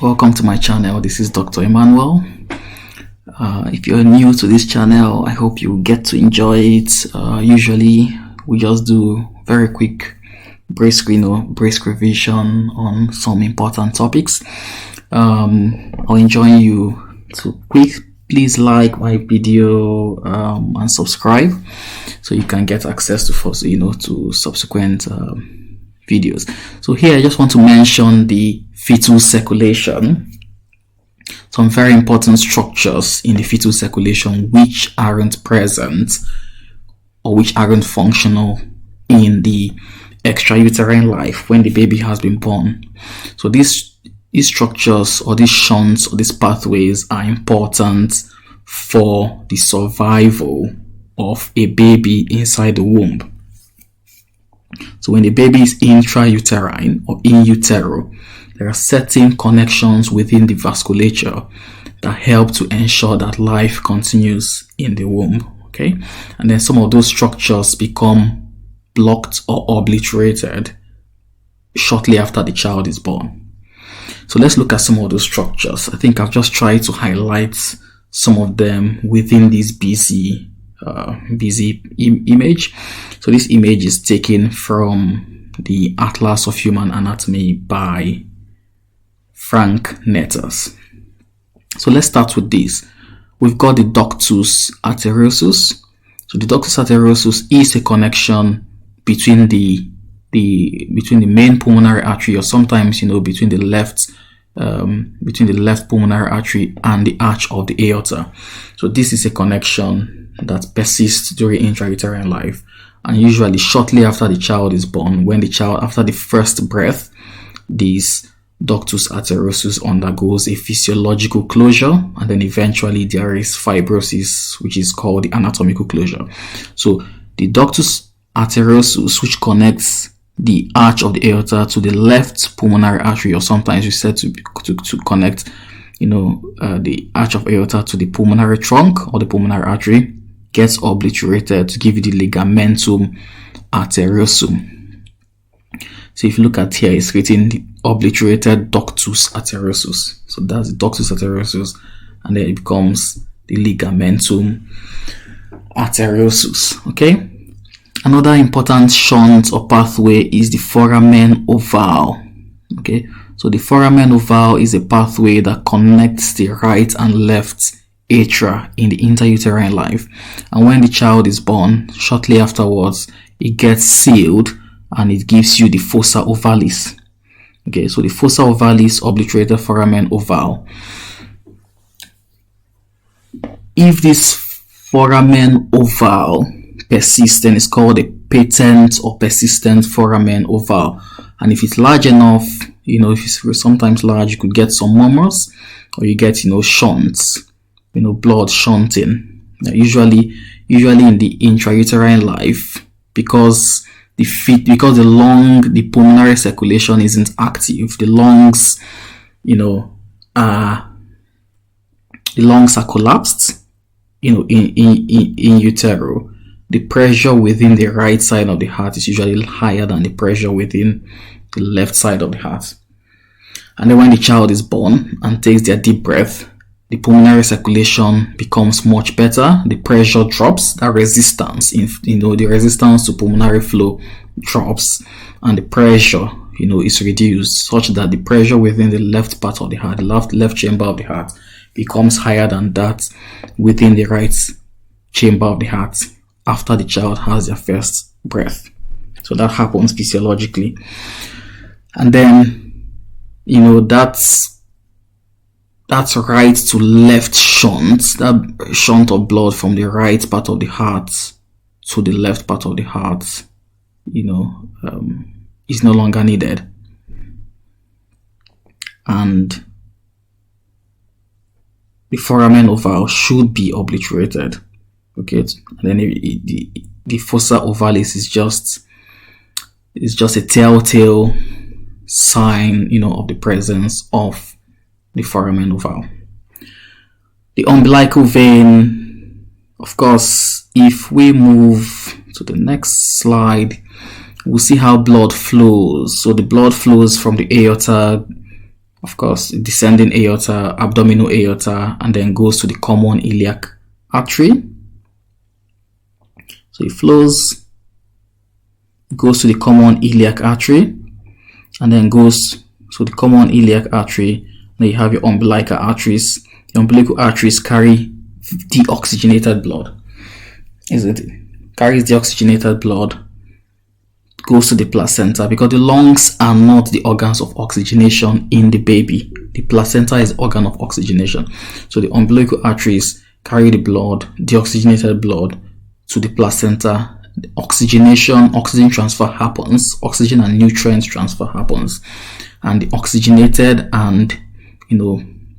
Welcome to my channel. This is Dr. Emmanuel. If you're new to this channel, I hope you get to enjoy it. Usually we just do very quick brisk revision on some important topics. I'll enjoin you to please like my video and subscribe so you can get access to subsequent videos. So here I just want to mention the fetal circulation, some very important structures in the fetal circulation which aren't present or which aren't functional in the extrauterine life when the baby has been born. So these structures or these shunts or these pathways are important for the survival of a baby inside the womb. So when the baby is intrauterine or in utero, there are certain connections within the vasculature that help to ensure that life continues in the womb. Okay, and then some of those structures become blocked or obliterated shortly after the child is born. So let's look at some of those structures. I think I've just tried to highlight some of them within this busy image. So this image is taken from the Atlas of Human Anatomy by Frank Netters. So let's start with this. We've got the ductus arteriosus. So the ductus arteriosus is a connection between the main pulmonary artery, or sometimes between the left pulmonary artery and the arch of the aorta. So this is a connection that persists during intrauterine life, and usually shortly after the child is born, after the first breath, this ductus arteriosus undergoes a physiological closure, and then eventually there is fibrosis, which is called the anatomical closure. So the ductus arteriosus, which connects the arch of the aorta to the left pulmonary artery, or sometimes we said to connect the arch of aorta to the pulmonary trunk or the pulmonary artery, gets obliterated to give you the ligamentum arteriosum. So if you look at here, it's written the obliterated ductus arteriosus. So that's the ductus arteriosus, and then it becomes the ligamentum arteriosus. Okay. Another important shunt or pathway is the foramen ovale. Okay. So the foramen ovale is a pathway that connects the right and left atria in the intrauterine life, and when the child is born, shortly afterwards it gets sealed and it gives you the fossa ovalis. Okay, so the fossa ovalis, obliterated foramen ovale. If this foramen ovale persists, then it's called a patent or persistent foramen ovale, and if it's large enough, if it's sometimes large, you could get some murmurs, or you get shunts, blood shunting. Usually in the intrauterine life, because the pulmonary circulation isn't active, the lungs are collapsed, in utero. The pressure within the right side of the heart is usually higher than the pressure within the left side of the heart. And then when the child is born and takes their deep breath, the pulmonary circulation becomes much better. The pressure drops. That resistance, the resistance to pulmonary flow drops, and the pressure, is reduced, such that the pressure within the left part of the heart, the left chamber of the heart, becomes higher than that within the right chamber of the heart after the child has their first breath. So that happens physiologically, and then that's right to left shunt, that shunt of blood from the right part of the heart to the left part of the heart, is no longer needed. And the foramen ovale should be obliterated. Okay, and then the fossa ovalis is just a telltale sign, of the presence of the foramen ovale. The umbilical vein, of course, if we move to the next slide, we'll see how blood flows. So the blood flows from the aorta of course, descending aorta, abdominal aorta, and then goes to the common iliac artery. So it flows, goes to the common iliac artery, and then goes to the common iliac artery. Then you have your umbilical arteries. The umbilical arteries carry deoxygenated blood, isn't it? Carries deoxygenated blood, goes to the placenta, because the lungs are not the organs of oxygenation in the baby. The placenta is the organ of oxygenation. So the umbilical arteries carry the blood, deoxygenated blood, to the placenta. The oxygen transfer happens. Oxygen and nutrients transfer happens, and the oxygenated and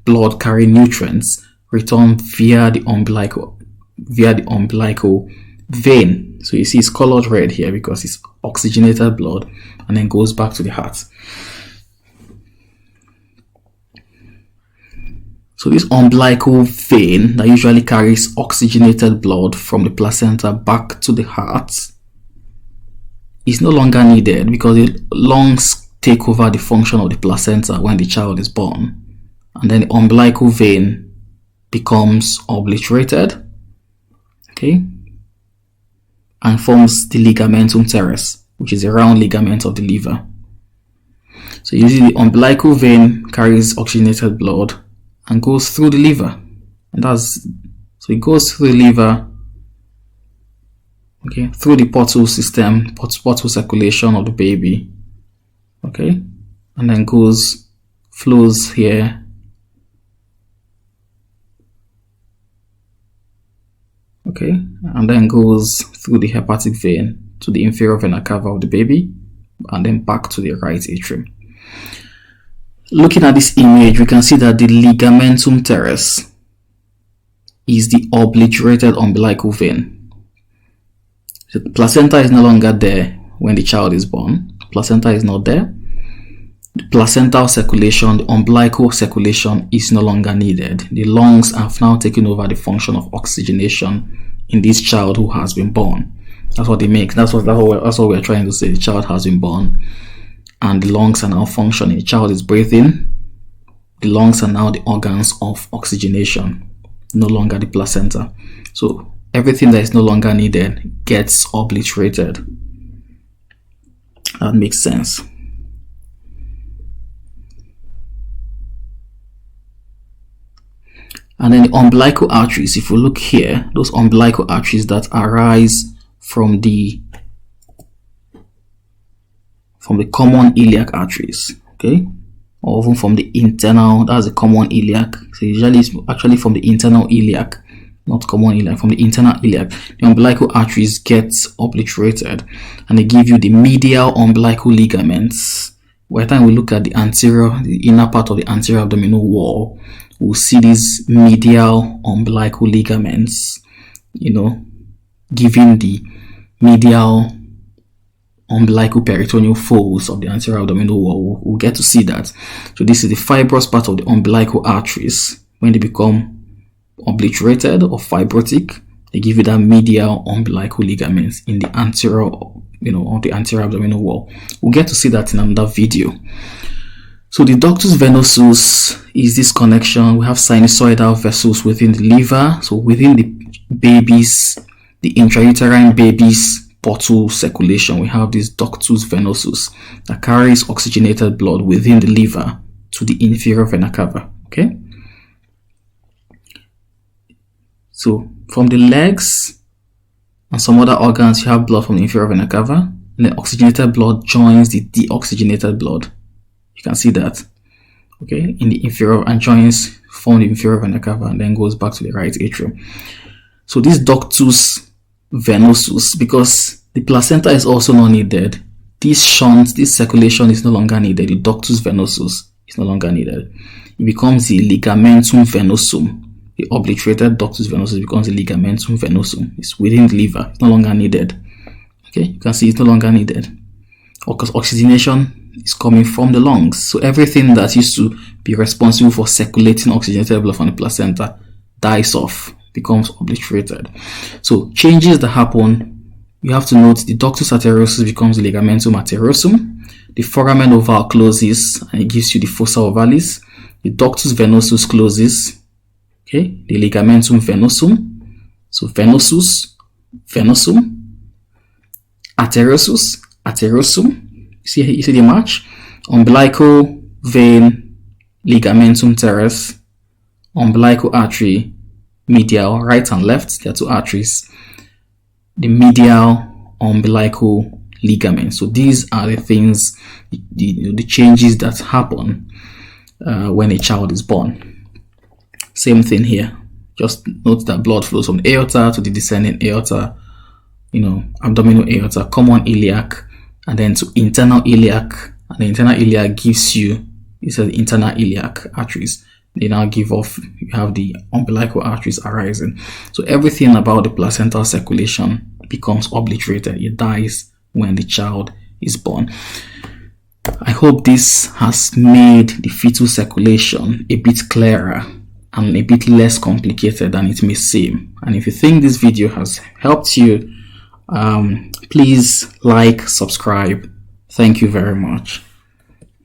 blood carrying nutrients return via the umbilical vein. So you see it's colored red here because it's oxygenated blood, and then goes back to the heart. So this umbilical vein that usually carries oxygenated blood from the placenta back to the heart is no longer needed, because the lungs take over the function of the placenta when the child is born, and then the umbilical vein becomes obliterated, okay, and forms the ligamentum teres, which is a round ligament of the liver. So usually the umbilical vein carries oxygenated blood and goes through the liver, and so it goes through the liver, okay, through the portal system, portal circulation of the baby, okay, and then flows here, okay, and then goes through the hepatic vein to the inferior vena cava of the baby, and then back to the right atrium. Looking at this image, we can see that the ligamentum teres is the obliterated umbilical vein. So the placenta is no longer there when the child is born. The placenta is not there. The placental circulation, the umbilical circulation is no longer needed. The lungs have now taken over the function of oxygenation in this child who has been born. That's what they make. That's what we're trying to say. The child has been born, and the lungs are now functioning. The child is breathing. The lungs are now the organs of oxygenation, no longer the placenta. So everything that is no longer needed gets obliterated. That makes sense. And then the umbilical arteries, if you look here, those umbilical arteries that arise from the common iliac arteries, okay, or even from the internal, that's the common iliac. So usually it's actually from the internal iliac, not common iliac, from the internal iliac. The umbilical arteries get obliterated, and they give you the medial umbilical ligaments. By the time we look at the inner part of the anterior abdominal wall, we'll see these medial umbilical ligaments, giving the medial umbilical peritoneal folds of the anterior abdominal wall. We'll get to see that. So this is the fibrous part of the umbilical arteries. When they become obliterated or fibrotic, they give you that medial umbilical ligaments in the anterior, of the anterior abdominal wall. We'll get to see that in another video. So the ductus venosus is this connection. We have sinusoidal vessels within the liver. So within the intrauterine baby's portal circulation, we have this ductus venosus that carries oxygenated blood within the liver to the inferior vena cava. Okay. So from the legs and some other organs, you have blood from the inferior vena cava, and the oxygenated blood joins the deoxygenated blood. You can see that, okay, in the inferior, and form the inferior vena cava, and then goes back to the right atrium. So this ductus venosus, because the placenta is also not needed, this circulation is no longer needed. The ductus venosus is no longer needed. It becomes the ligamentum venosum. The obliterated ductus venosus becomes the ligamentum venosum. It's within the liver. It's no longer needed. Okay, you can see it's no longer needed, because oxygenation is coming from the lungs. So everything that used to be responsible for circulating oxygenated blood from the placenta dies off, becomes obliterated. So changes that happen, you have to note the ductus arteriosus becomes the ligamentum arteriosum. the foramen ovale closes and it gives you the fossa ovalis. The ductus venosus closes, okay, the ligamentum venosum. So venosus, venosum, arteriosus, arteriosum. You see the match? Umbilical vein, ligamentum teres, umbilical artery, medial, right and left, there are two arteries. The medial umbilical ligament. So these are the things, the changes that happen when a child is born. Same thing here. Just note that blood flows from aorta to the descending aorta, abdominal aorta, common iliac, and then to internal iliac. And the internal iliac gives you, these are the internal iliac arteries. They now give off, you have the umbilical arteries arising. So everything about the placental circulation becomes obliterated. It dies when the child is born. I hope this has made the fetal circulation a bit clearer and a bit less complicated than it may seem. And if you think this video has helped you, please like, subscribe. Thank you very much.